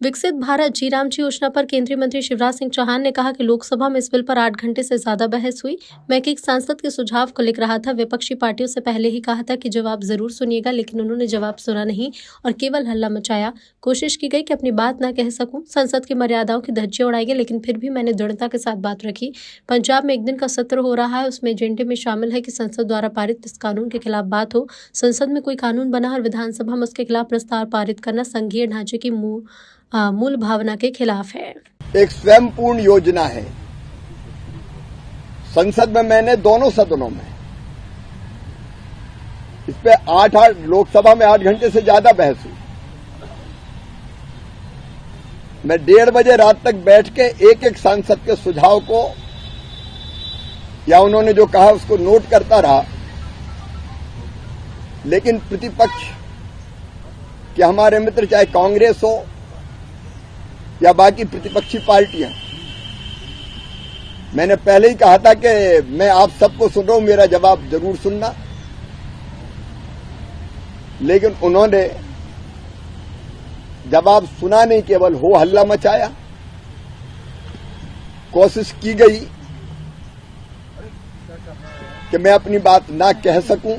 विकसित भारत जी राम जी योजना पर केंद्रीय मंत्री शिवराज सिंह चौहान ने कहा कि लोकसभा में इस बिल पर 8 घंटे से ज्यादा बहस हुई। मैं एक सांसद के सुझाव को लिख रहा था। विपक्षी पार्टियों से पहले ही कहा था कि जवाब जरूर सुनिएगा, लेकिन उन्होंने जवाब सुना नहीं और केवल हल्ला मचाया। कोशिश की गई कि अपनी बात न कह सकूं, संसद की मर्यादाओं की धज्जियां उड़ाई गई, लेकिन फिर भी मैंने दृढ़ता के साथ बात रखी। पंजाब में एक दिन का सत्र हो रहा है, उसमें एजेंडे में शामिल है कि संसद द्वारा पारित इस कानून के खिलाफ बात हो। संसद में कोई कानून बना और विधानसभा में उसके खिलाफ प्रस्ताव पारित करना संघीय ढांचे की मूल भावना के खिलाफ है। एक स्वयंपूर्ण योजना है। संसद में मैंने दोनों सदनों में इस पे लोकसभा में 8 घंटे से ज्यादा बहस हुई। मैं 1:30 बजे रात तक बैठ के एक एक सांसद के सुझाव को या उन्होंने जो कहा उसको नोट करता रहा, लेकिन प्रतिपक्ष कि हमारे मित्र चाहे कांग्रेस हो या बाकी प्रतिपक्षी पार्टियां, मैंने पहले ही कहा था कि मैं आप सबको सुन रहा हूं, मेरा जवाब जरूर सुनना। लेकिन उन्होंने जवाब सुना नहीं, केवल हो हल्ला मचाया। कोशिश की गई कि मैं अपनी बात ना कह सकूं,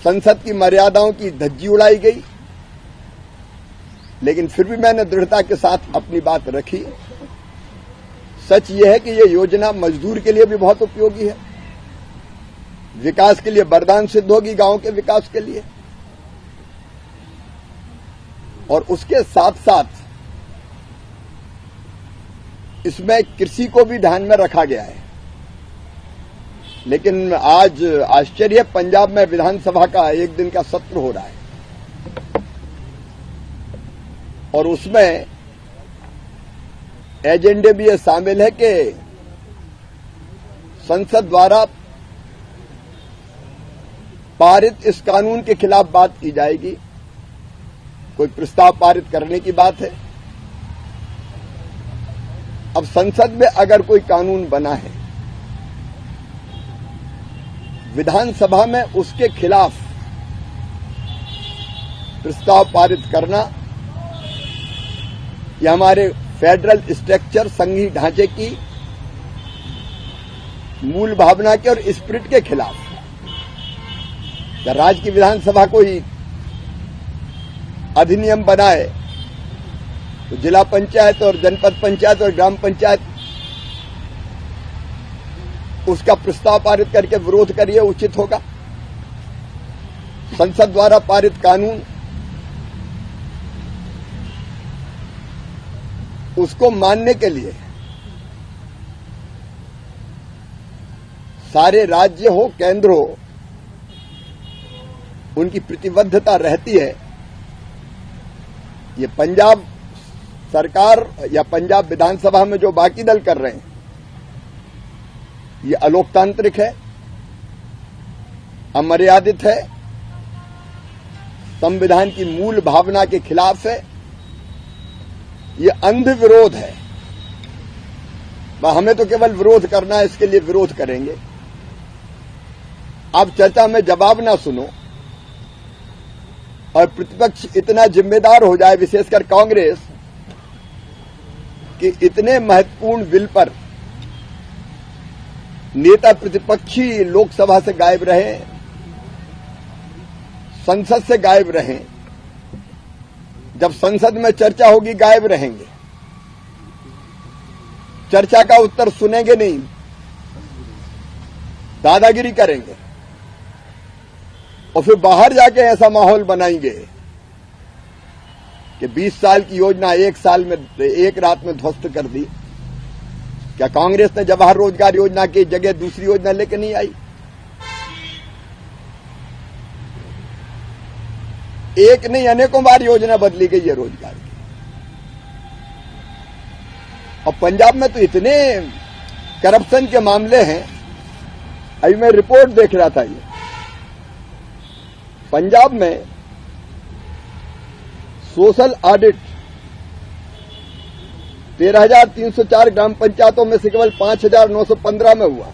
संसद की मर्यादाओं की धज्जी उड़ाई गई, लेकिन फिर भी मैंने दृढ़ता के साथ अपनी बात रखी। सच यह है कि यह योजना मजदूर के लिए भी बहुत उपयोगी है, विकास के लिए वरदान सिद्ध होगी, गांव के विकास के लिए। और उसके साथ साथ इसमें कृषि को भी ध्यान में रखा गया है। लेकिन आज आश्चर्य, पंजाब में विधानसभा का एक दिन का सत्र हो रहा है और उसमें एजेंडे भी ये शामिल है कि संसद द्वारा पारित इस कानून के खिलाफ बात की जाएगी। कोई प्रस्ताव पारित करने की बात है। अब संसद में अगर कोई कानून बना है, विधानसभा में उसके खिलाफ प्रस्ताव पारित करना यह हमारे फेडरल स्ट्रक्चर, संघीय ढांचे की मूल भावना के और स्पिरिट के खिलाफ है। राज्य की विधानसभा कोई अधिनियम बनाए तो जिला पंचायत और जनपद पंचायत और ग्राम पंचायत उसका प्रस्ताव पारित करके विरोध करिए, उचित होगा। संसद द्वारा पारित कानून उसको मानने के लिए सारे राज्य हो, केंद्र हो, उनकी प्रतिबद्धता रहती है। ये पंजाब सरकार या पंजाब विधानसभा में जो बाकी दल कर रहे हैं, ये अलोकतांत्रिक है, अमर्यादित है, संविधान की मूल भावना के खिलाफ है, ये अंध विरोध है। हमें तो केवल विरोध करना है, इसके लिए विरोध करेंगे। आप चर्चा में जवाब ना सुनो और प्रतिपक्ष इतना जिम्मेदार हो जाए, विशेषकर कांग्रेस, कि इतने महत्वपूर्ण बिल पर नेता प्रतिपक्षी लोकसभा से गायब रहे, संसद से गायब रहे। जब संसद में चर्चा होगी गायब रहेंगे, चर्चा का उत्तर सुनेंगे नहीं, दादागिरी करेंगे और फिर बाहर जाके ऐसा माहौल बनाएंगे कि 20 साल की योजना एक साल में, एक रात में ध्वस्त कर दी। क्या कांग्रेस ने जवाहर रोजगार योजना की जगह दूसरी योजना लेकर नहीं आई? एक नहीं, अनेकों बार योजना बदली गई है रोजगार की। और पंजाब में तो इतने करप्शन के मामले हैं। अभी मैं रिपोर्ट देख रहा था, ये पंजाब में सोशल ऑडिट 13,304 ग्राम पंचायतों में से केवल 5,915 में हुआ।